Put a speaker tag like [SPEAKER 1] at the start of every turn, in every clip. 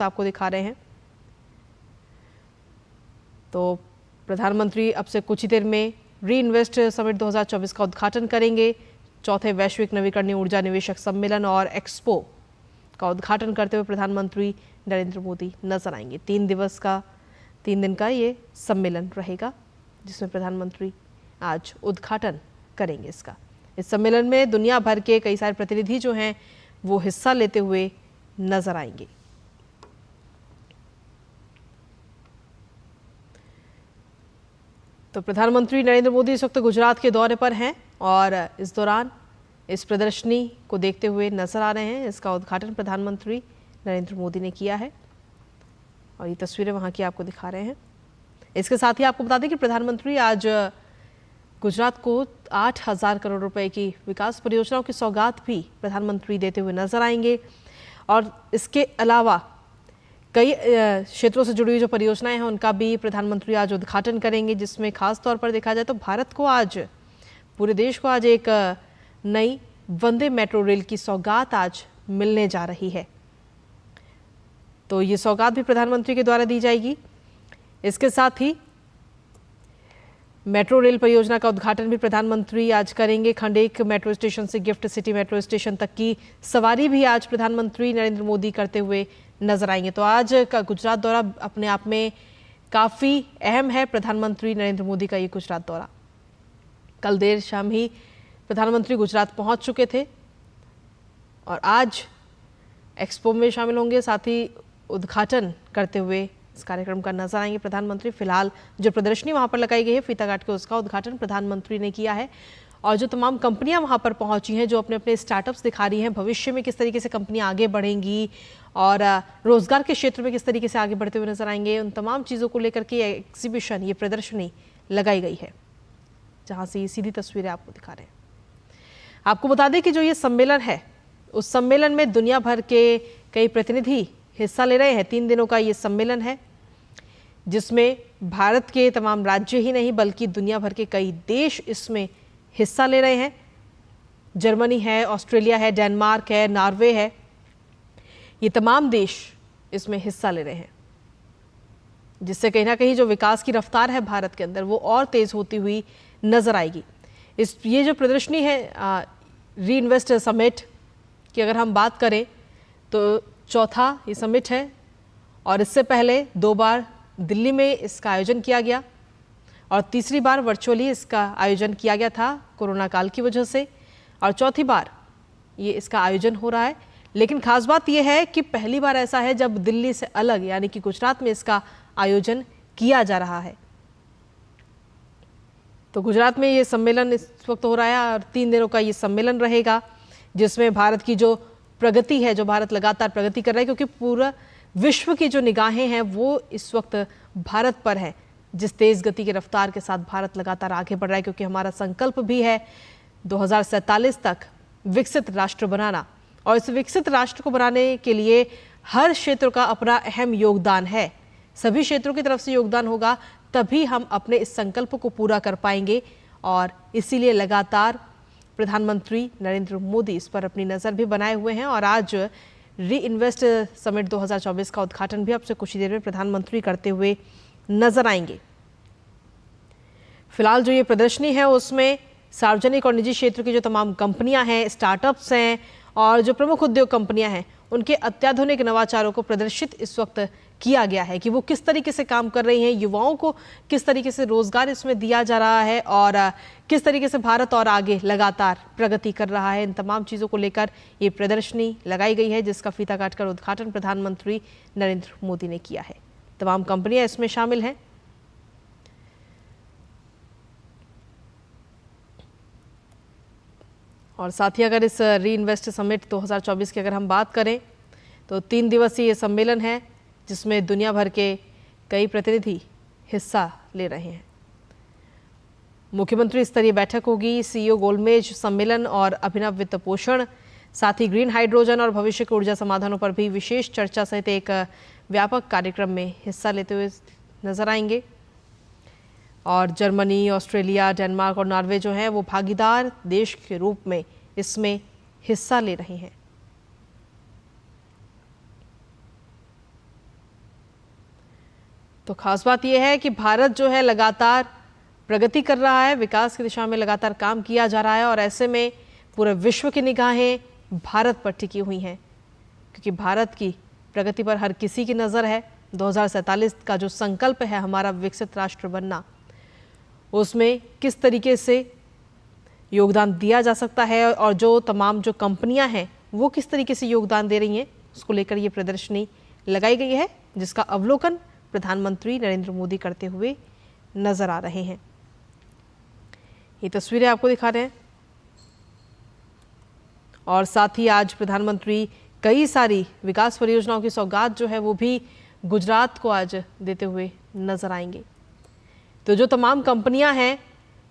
[SPEAKER 1] आपको दिखा रहे हैं। तो प्रधानमंत्री अब से कुछ ही देर में री इन्वेस्ट समिट 2024 का उद्घाटन करेंगे। चौथे वैश्विक नवीकरणीय ऊर्जा निवेशक सम्मेलन और एक्सपो का उद्घाटन करते हुए प्रधानमंत्री नरेंद्र मोदी नजर आएंगे। 3 दिन का ये सम्मेलन रहेगा, जिसमें प्रधानमंत्री आज उद्घाटन करेंगे इसका। इस सम्मेलन में दुनिया भर के कई सारे प्रतिनिधि जो हैं वो हिस्सा लेते हुए नजर आएंगे। तो प्रधानमंत्री नरेंद्र मोदी इस वक्त गुजरात के दौरे पर हैं और इस दौरान इस प्रदर्शनी को देखते हुए नजर आ रहे हैं। इसका उद्घाटन प्रधानमंत्री नरेंद्र मोदी ने किया है और ये तस्वीरें वहां की आपको दिखा रहे हैं। इसके साथ ही आपको बता दें कि प्रधानमंत्री आज गुजरात को 8,000 करोड़ रुपए की विकास परियोजनाओं की सौगात भी प्रधानमंत्री देते हुए नजर आएंगे। और इसके अलावा कई क्षेत्रों से जुड़ी हुई जो परियोजनाएं हैं उनका भी प्रधानमंत्री आज उद्घाटन करेंगे, जिसमें खास तौर पर देखा जाए तो भारत को आज, पूरे देश को आज एक नई वंदे मेट्रो रेल की सौगात आज मिलने जा रही है। तो ये सौगात भी प्रधानमंत्री के द्वारा दी जाएगी। इसके साथ ही मेट्रो रेल परियोजना का उद्घाटन भी प्रधानमंत्री आज करेंगे। खंड 1 मेट्रो स्टेशन से गिफ्ट सिटी मेट्रो स्टेशन तक की सवारी भी आज प्रधानमंत्री नरेंद्र मोदी करते हुए नजर आएंगे। तो आज का गुजरात दौरा अपने आप में काफ़ी अहम है। प्रधानमंत्री नरेंद्र मोदी का ये गुजरात दौरा, कल देर शाम ही प्रधानमंत्री गुजरात पहुंच चुके थे और आज एक्सपो में शामिल होंगे, साथ ही उद्घाटन करते हुए इस कार्यक्रम का नजर आएंगे प्रधानमंत्री। फिलहाल जो प्रदर्शनी वहां पर लगाई गई है फीता काट के, उसका उद्घाटन प्रधानमंत्री ने किया है। और जो तमाम कंपनियां वहां पर पहुंची हैं, जो अपने अपने स्टार्टअप्स दिखा रही हैं, भविष्य में किस तरीके से कंपनियां आगे बढ़ेंगी और रोजगार के क्षेत्र में किस तरीके से आगे बढ़ते हुए नजर आएंगे, उन तमाम चीज़ों को लेकर के एग्जीबिशन, ये प्रदर्शनी लगाई गई है, जहाँ से ये सीधी तस्वीरें आपको दिखा रहे हैं। आपको बता दें कि जो ये सम्मेलन है, उस सम्मेलन में दुनिया भर के कई प्रतिनिधि हिस्सा ले रहे हैं। 3 दिनों का ये सम्मेलन है, जिसमें भारत के तमाम राज्य ही नहीं बल्कि दुनिया भर के कई देश इसमें हिस्सा ले रहे हैं। जर्मनी है, ऑस्ट्रेलिया है, डेनमार्क है, नॉर्वे है, ये तमाम देश इसमें हिस्सा ले रहे हैं, जिससे कहीं ना कहीं जो विकास की रफ्तार है भारत के अंदर वो और तेज होती हुई नजर आएगी। ये जो प्रदर्शनी है री इन्वेस्ट समिट की अगर हम बात करें तो चौथा ये समिट है और इससे पहले 2 बार दिल्ली में इसका आयोजन किया गया और तीसरी बार वर्चुअली इसका आयोजन किया गया था कोरोना काल की वजह से, और चौथी बार ये इसका आयोजन हो रहा है। लेकिन खास बात यह है कि पहली बार ऐसा है जब दिल्ली से अलग यानी कि गुजरात में इसका आयोजन किया जा रहा है। तो गुजरात में ये सम्मेलन इस वक्त हो रहा है और 3 दिनों का ये सम्मेलन रहेगा, जिसमें भारत की जो प्रगति है, जो भारत लगातार प्रगति कर रहा है, क्योंकि पूरा विश्व की जो निगाहें हैं वो इस वक्त भारत पर है। जिस तेज गति की रफ्तार के साथ भारत लगातार आगे बढ़ रहा है, क्योंकि हमारा संकल्प भी है 2047 तक विकसित राष्ट्र बनाना, और इस विकसित राष्ट्र को बनाने के लिए हर क्षेत्र का अपना अहम योगदान है। सभी क्षेत्रों की तरफ से योगदान होगा तभी हम अपने इस संकल्प को पूरा कर पाएंगे, और इसीलिए लगातार प्रधानमंत्री नरेंद्र मोदी इस पर अपनी नज़र भी बनाए हुए हैं। और आज री इन्वेस्ट समिट 2024 का उद्घाटन भी अब से कुछ ही देर में प्रधानमंत्री करते हुए नजर आएंगे। फिलहाल जो ये प्रदर्शनी है उसमें सार्वजनिक और निजी क्षेत्र की जो तमाम कंपनियां हैं, स्टार्टअप्स हैं और जो प्रमुख उद्योग कंपनियां हैं, उनके अत्याधुनिक नवाचारों को प्रदर्शित इस वक्त किया गया है कि वो किस तरीके से काम कर रही हैं, युवाओं को किस तरीके से रोजगार इसमें दिया जा रहा है और किस तरीके से भारत और आगे लगातार प्रगति कर रहा है। इन तमाम चीज़ों को लेकर ये प्रदर्शनी लगाई गई है, जिसका फीता काटकर उद्घाटन प्रधानमंत्री नरेंद्र मोदी ने किया है। तमाम कंपनियां इसमें शामिल हैं। और साथ ही अगर इस री इन्वेस्ट समिट 2024 की अगर हम बात करें तो 3 दिवसीय ये सम्मेलन है, जिसमें दुनिया भर के कई प्रतिनिधि हिस्सा ले रहे हैं। मुख्यमंत्री स्तरीय बैठक होगी, सीईओ गोलमेज सम्मेलन और अभिनव वित्त पोषण, साथ ही ग्रीन हाइड्रोजन और भविष्य के ऊर्जा समाधानों पर भी विशेष चर्चा सहित एक व्यापक कार्यक्रम में हिस्सा लेते हुए नजर आएंगे। और जर्मनी, ऑस्ट्रेलिया, डेनमार्क और नॉर्वे जो हैं वो भागीदार देश के रूप में इसमें हिस्सा ले रहे हैं। तो खास बात यह है कि भारत जो है लगातार प्रगति कर रहा है, विकास की दिशा में लगातार काम किया जा रहा है और ऐसे में पूरे विश्व की निगाहें भारत पर टिकी हुई हैं, क्योंकि भारत की प्रगति पर हर किसी की नज़र है। 2047 का जो संकल्प है हमारा विकसित राष्ट्र बनना, उसमें किस तरीके से योगदान दिया जा सकता है और जो तमाम जो कंपनियां हैं वो किस तरीके से योगदान दे रही हैं, उसको लेकर ये प्रदर्शनी लगाई गई है, जिसका अवलोकन प्रधानमंत्री नरेंद्र मोदी करते हुए नजर आ रहे हैं। ये तस्वीरें आपको दिखा रहे हैं और साथ ही आज प्रधानमंत्री कई सारी विकास परियोजनाओं की सौगात जो है वो भी गुजरात को आज देते हुए नजर आएंगे। तो जो तमाम कंपनियां हैं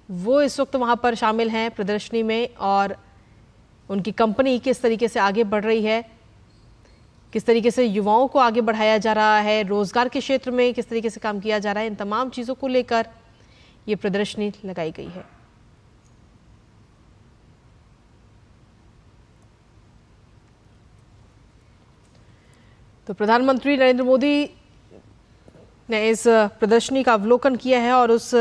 [SPEAKER 1] वो इस वक्त वहां पर शामिल हैं प्रदर्शनी में और उनकी कंपनी किस तरीके से आगे बढ़ रही है, किस तरीके से युवाओं को आगे बढ़ाया जा रहा है, रोजगार के क्षेत्र में किस तरीके से काम किया जा रहा है, इन तमाम चीज़ों को लेकर ये प्रदर्शनी लगाई गई है। तो प्रधानमंत्री नरेंद्र मोदी ने इस प्रदर्शनी का अवलोकन किया है और उस